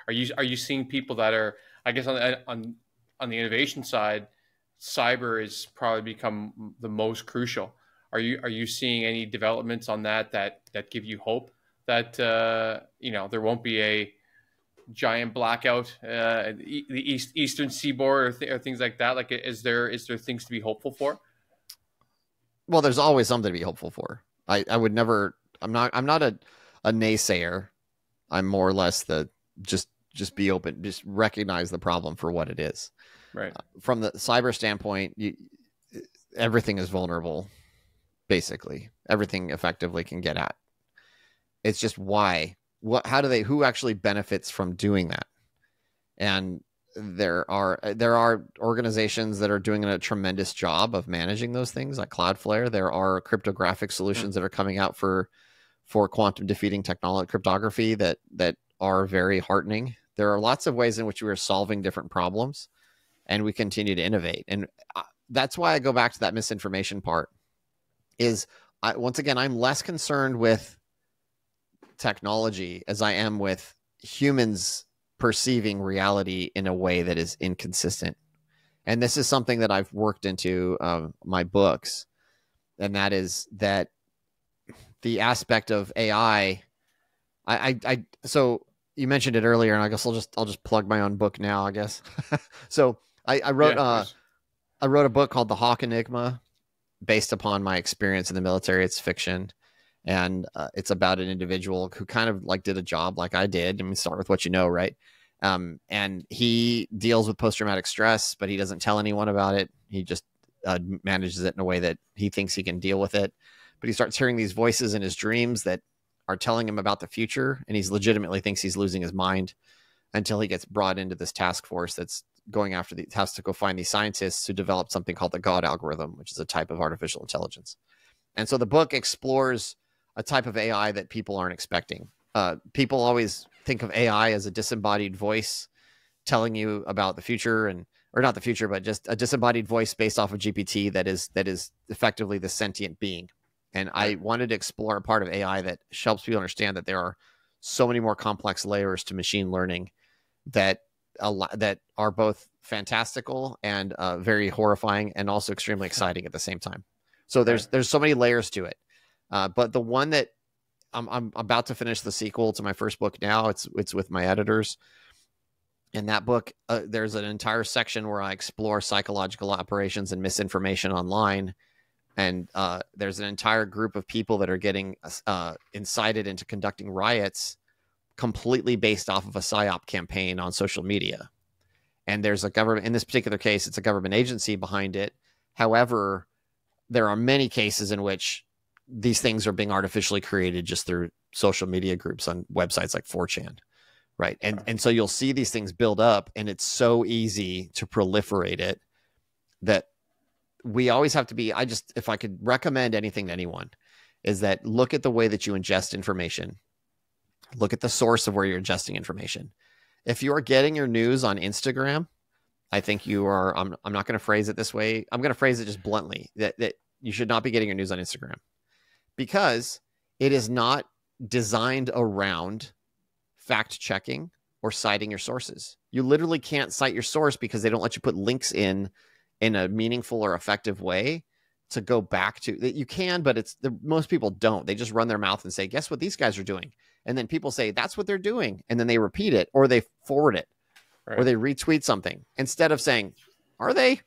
Are you seeing people that are, I guess, on the innovation side, cyber has probably become the most crucial. Are you seeing any developments on that give you hope that there won't be a giant blackout the eastern seaboard or things like that? Like, is there things to be hopeful for? Well, there's always something to be hopeful for. I would never. I'm not a naysayer. I'm more or less the just be open, just recognize the problem for what it is. Right. From the cyber standpoint, everything is vulnerable. Basically, everything effectively can get at. It's just why. Who actually benefits from doing that? And there are organizations that are doing a tremendous job of managing those things, like Cloudflare. There are cryptographic solutions that are coming out for quantum defeating technology, cryptography, that are very heartening. There are lots of ways in which we are solving different problems, and we continue to innovate. And that's why I go back to that misinformation part. Once again, I'm less concerned with technology as I am with humans perceiving reality in a way that is inconsistent. And this is something that I've worked into my books, and that is that the aspect of AI. So you mentioned it earlier, and I guess I'll just plug my own book now, I guess. So I wrote I wrote a book called The Hawk Enigma, based upon my experience in the military. It's fiction, and it's about an individual who kind of like did a job like I did. I mean, start with what you know, right? And he deals with post-traumatic stress, but he doesn't tell anyone about it. He just manages it in a way that he thinks he can deal with it. But he starts hearing these voices in his dreams that are telling him about the future, and he's legitimately thinks he's losing his mind, until he gets brought into this task force that's going after has to go find these scientists who developed something called the God algorithm, which is a type of artificial intelligence. And so the book explores a type of AI that people aren't expecting. People always think of AI as a disembodied voice telling you about the future, or not the future, but just a disembodied voice based off of GPT that is effectively the sentient being. And I wanted to explore a part of AI that helps people understand that there are so many more complex layers to machine learning that are both fantastical and very horrifying, and also extremely exciting at the same time. So there's so many layers to it. But the one that I'm about to finish the sequel to my first book now. It's with my editors. In that book, there's an entire section where I explore psychological operations and misinformation online. And there's an entire group of people that are getting incited into conducting riots completely based off of a PSYOP campaign on social media. And there's a government, in this particular case, it's a government agency behind it. However, there are many cases in which these things are being artificially created just through social media groups on websites like 4chan. Right. And so you'll see these things build up, and it's so easy to proliferate it that we always have to be, if I could recommend anything to anyone, is that look at the way that you ingest information. Look at the source of where you're ingesting information. If you are getting your news on Instagram, I think you are, I'm not going to phrase it this way. I'm going to phrase it just bluntly, that you should not be getting your news on Instagram, because it is not designed around fact checking or citing your sources. You literally can't cite your source because they don't let you put links in a meaningful or effective way to go back to. You can, but most people don't. They just run their mouth and say, guess what these guys are doing? And then people say, that's what they're doing. And then they repeat it, or they forward it, or they retweet something, instead of saying, are they?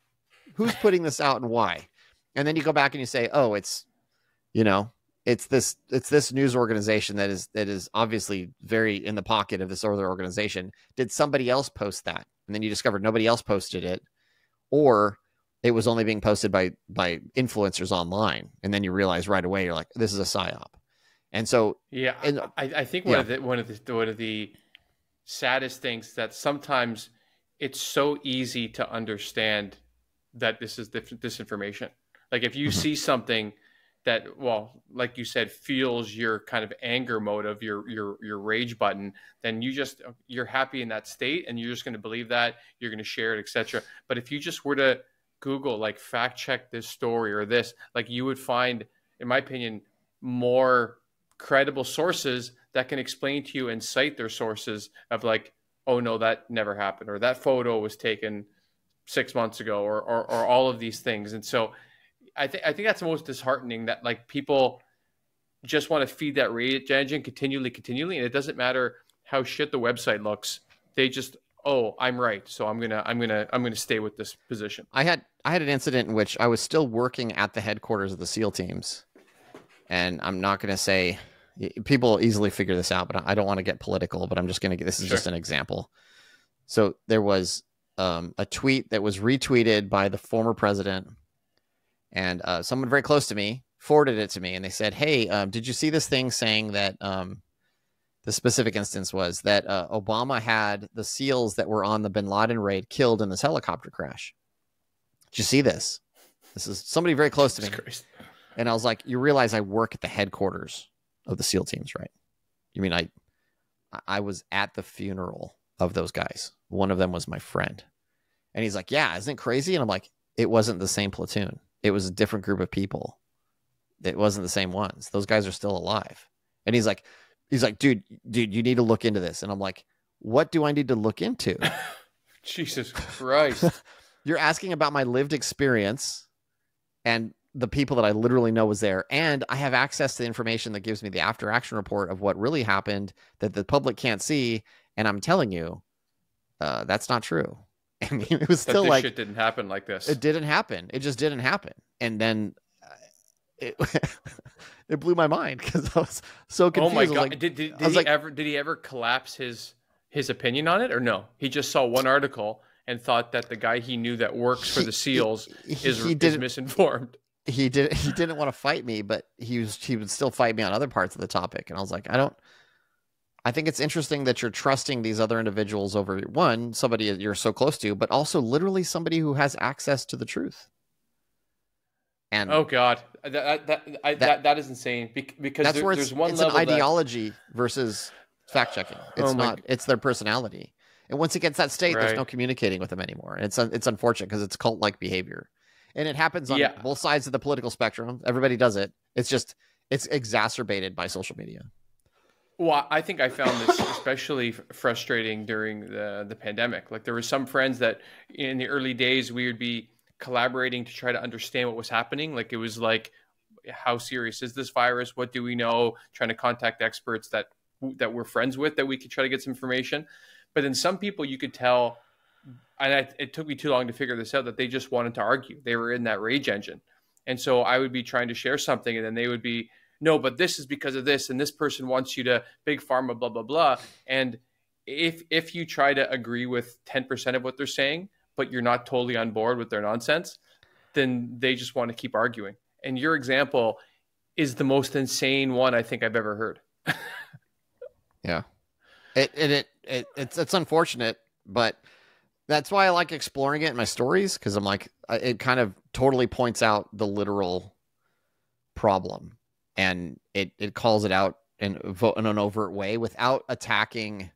Who's putting this out and why? And then you go back and you say, oh, it's this news organization that is obviously very in the pocket of this other organization. Did somebody else post that? And then you discovered nobody else posted it, or it was only being posted by influencers online. And then you realize right away, you're like, this is a PSYOP. And so, I think one of the saddest things that sometimes it's so easy to understand that this is disinformation. Like if you see something that, well, like you said, fuels your kind of anger motive, your rage button, then you're happy in that state, and you're just going to believe that, you're going to share it, etc. But if you just were to Google, like, fact check this story or this, like, you would find, in my opinion, more credible sources that can explain to you and cite their sources of, like, oh no, that never happened, or that photo was taken 6 months ago, or all of these things. And so I think that's the most disheartening, that like people just want to feed that rage engine continually, and it doesn't matter how shit the website looks. They just, oh, I'm right, so I'm gonna stay with this position. I had an incident in which I was still working at the headquarters of the SEAL teams, and I'm not going to say, people easily figure this out, but I don't want to get political, but I'm just going to, this is just an example. So there was a tweet that was retweeted by the former president, and someone very close to me forwarded it to me, and they said, hey, did you see this thing saying that the specific instance was that Obama had the SEALs that were on the bin Laden raid killed in this helicopter crash? Did you see this? This is somebody very close to me. And I was like, you realize I work at the headquarters of the SEAL teams, right? You mean I was at the funeral of those guys. One of them was my friend. And he's like, yeah, isn't it crazy? And I'm like, it wasn't the same platoon. It was a different group of people. It wasn't the same ones. Those guys are still alive. And he's like, dude, you need to look into this. And I'm like, what do I need to look into? Jesus Christ. You're asking about my lived experience and the people that I literally know was there. And I have access to the information that gives me the after action report of what really happened that the public can't see. And I'm telling you, that's not true. I mean, it was still like, shit didn't happen like this. It didn't happen. It just didn't happen. And then it blew my mind because I was so confused. Oh my God. Like, did he ever collapse his opinion on it, or no? He just saw one article and thought that the guy he knew that works for the SEALs is misinformed. He didn't want to fight me, but he would still fight me on other parts of the topic. And I was like, I think it's interesting that you're trusting these other individuals over somebody you're so close to, but also literally somebody who has access to the truth. And oh God, that is insane. Because that's where there's one level, an ideology versus fact checking. It's it's their personality. And once it gets that state, there's no communicating with them anymore. And it's unfortunate because it's cult-like behavior. And it happens on both sides of the political spectrum. Everybody does it. It's exacerbated by social media. Well, I think I found this especially frustrating during the pandemic. Like there were some friends that in the early days we would be collaborating to try to understand what was happening. Like it was like, how serious is this virus? What do we know? Trying to contact experts that we're friends with that we could try to get some information. But then some people you could tell, and it took me too long to figure this out, that they just wanted to argue. They were in that rage engine. And so I would be trying to share something and then they would be, no, but this is because of this, and this person wants you to big pharma, blah, blah, blah. And if you try to agree with 10% of what they're saying, but you're not totally on board with their nonsense, then they just want to keep arguing. And your example is the most insane one I think I've ever heard. Yeah. It's unfortunate, but that's why I like exploring it in my stories, because I'm like, it kind of totally points out the literal problem. And it calls it out in an overt way without attacking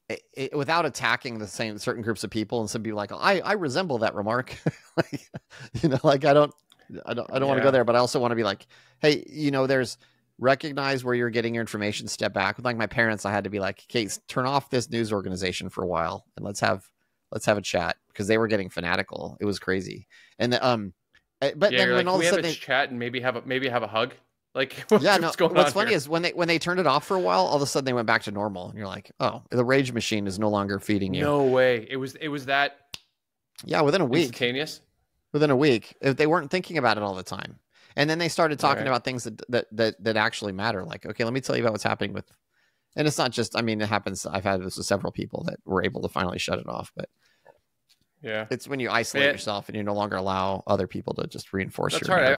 the same certain groups of people. And some people like, I resemble that remark. Like, like I don't want to go there, but I also want to be like, hey, there's recognize where you're getting your information, step back. With like my parents, I had to be like, okay, turn off this news organization for a while and let's have a chat, because they were getting fanatical. It was crazy. And but then when all of a sudden they chat and maybe have a hug, like what's funny is when they turned it off for a while, all of a sudden they went back to normal, and you're like, oh, the rage machine is no longer feeding you. No way. It was that. Yeah, within a week. Instantaneous. Within a week, if they weren't thinking about it all the time, and then they started talking about things that actually matter. Like, okay, let me tell you about what's happening with, and it's not just. I mean, it happens. I've had this with several people that were able to finally shut it off, but. Yeah, it's when you isolate yourself and you no longer allow other people to just reinforce That's your hard.